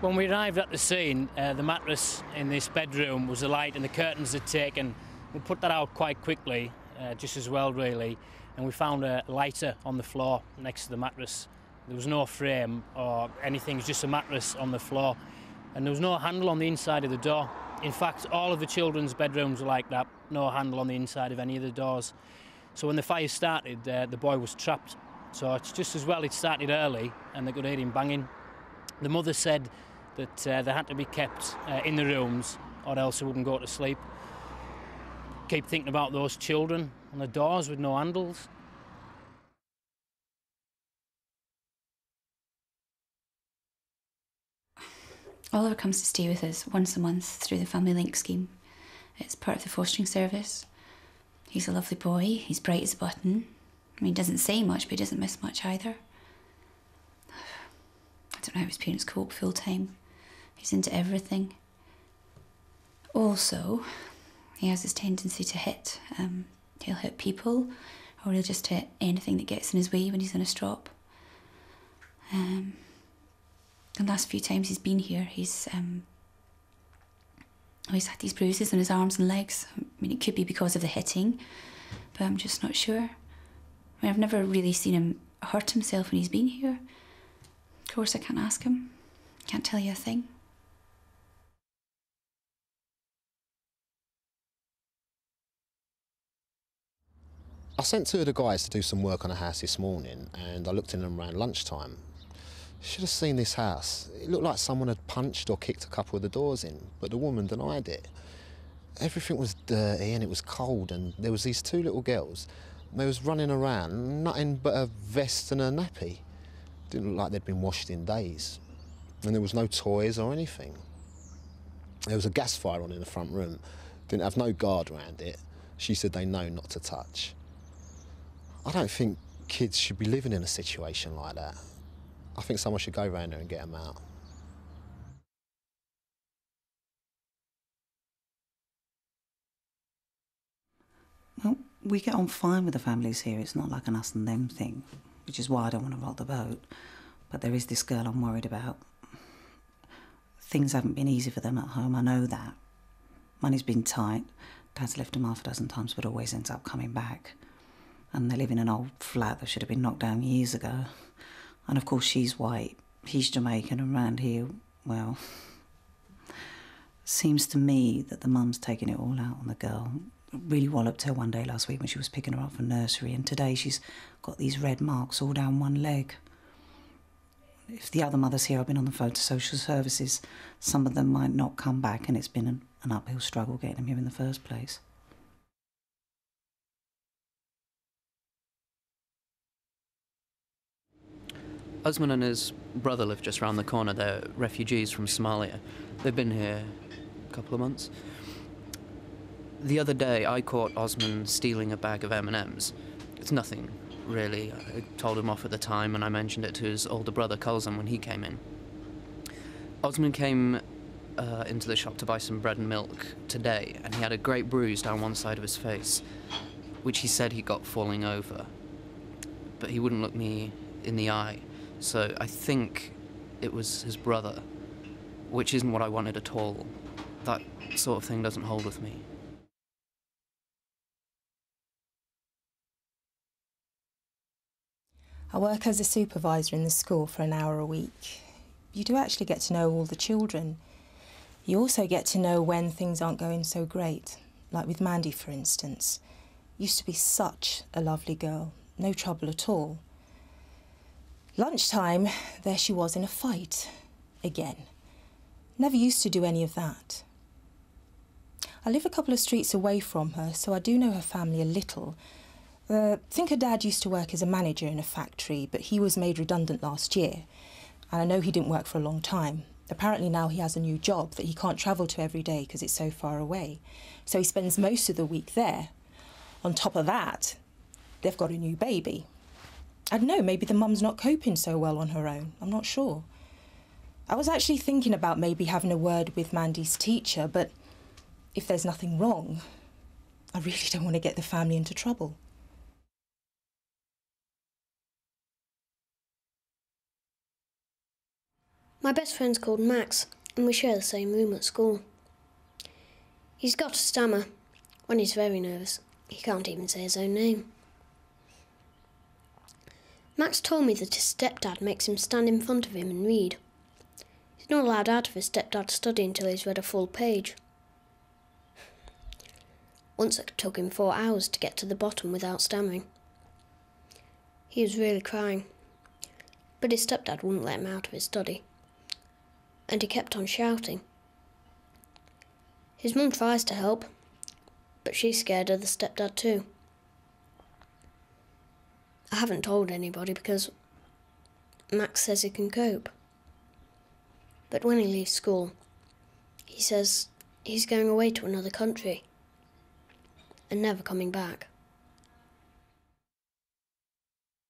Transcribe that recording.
When we arrived at the scene, the mattress in this bedroom was alight and the curtains had taken. We put that out quite quickly, just as well really, and we found a lighter on the floor next to the mattress. There was no frame or anything, it was just a mattress on the floor, and there was no handle on the inside of the door. In fact, all of the children's bedrooms were like that, no handle on the inside of any of the doors. So when the fire started, the boy was trapped. So it's just as well it started early and they could hear him banging. The mother said that they had to be kept in the rooms or else they wouldn't go to sleep. Keep thinking about those children on the doors with no handles. Oliver comes to stay with us once a month through the Family Link scheme. It's part of the fostering service. He's a lovely boy, he's bright as a button. I mean, he doesn't say much, but he doesn't miss much either. I don't know how his parents cope full time. He's into everything. Also, he has this tendency to hit. He'll hit people, or he'll just hit anything that gets in his way when he's in a strop. The last few times he's been here, he's had these bruises on his arms and legs. I mean, it could be because of the hitting, but I'm just not sure. I mean, I've never really seen him hurt himself when he's been here. Of course, I can't ask him. Can't tell you a thing. I sent two of the guys to do some work on a house this morning and I looked in them around lunchtime. Should have seen this house. It looked like someone had punched or kicked a couple of the doors in, but the woman denied it. Everything was dirty and it was cold, and there was these two little girls. They was running around, nothing but a vest and a nappy. Didn't look like they'd been washed in days. And there was no toys or anything. There was a gas fire on in the front room. Didn't have no guard around it. She said they know not to touch. I don't think kids should be living in a situation like that. I think someone should go around there and get them out. Well, we get on fine with the families here. It's not like an us and them thing, which is why I don't want to rock the boat. But there is this girl I'm worried about. Things haven't been easy for them at home, I know that. Money's been tight. Dad's left them half a dozen times but always ends up coming back. And they live in an old flat that should have been knocked down years ago. And of course she's white, he's Jamaican, and round here, well, seems to me that the mum's taking it all out on the girl. Really walloped her one day last week when she was picking her up from nursery, and today she's got these red marks all down one leg. If the other mothers here, I've been on the phone to social services, some of them might not come back, and it's been an uphill struggle getting them here in the first place. Osman and his brother live just round the corner. They're refugees from Somalia. They've been here a couple of months. The other day, I caught Osman stealing a bag of M&Ms. It's nothing, really. I told him off at the time, and I mentioned it to his older brother, Kulzum, when he came in. Osman came into the shop to buy some bread and milk today, and he had a great bruise down one side of his face, which he said he got falling over. But he wouldn't look me in the eye. So I think it was his brother, which isn't what I wanted at all. That sort of thing doesn't hold with me. I work as a supervisor in the school for an hour a week. You do actually get to know all the children. You also get to know when things aren't going so great, like with Mandy, for instance. Used to be such a lovely girl, no trouble at all. Lunchtime, there she was in a fight, again. Never used to do any of that. I live a couple of streets away from her, so I do know her family a little. I think her dad used to work as a manager in a factory, but he was made redundant last year. And I know he didn't work for a long time. Apparently now he has a new job that he can't travel to every day because it's so far away. So he spends most of the week there. On top of that, they've got a new baby. I don't know, maybe the mum's not coping so well on her own. I'm not sure. I was actually thinking about maybe having a word with Mandy's teacher, but if there's nothing wrong, I really don't want to get the family into trouble. My best friend's called Max, and we share the same room at school. He's got a stammer. When he's very nervous, he can't even say his own name. Max told me that his stepdad makes him stand in front of him and read. He's not allowed out of his stepdad's study until he's read a full page. Once it took him 4 hours to get to the bottom without stammering. He was really crying, but his stepdad wouldn't let him out of his study, and he kept on shouting. His mum tries to help, but she's scared of the stepdad too. I haven't told anybody because Max says he can cope. But when he leaves school, he says he's going away to another country and never coming back.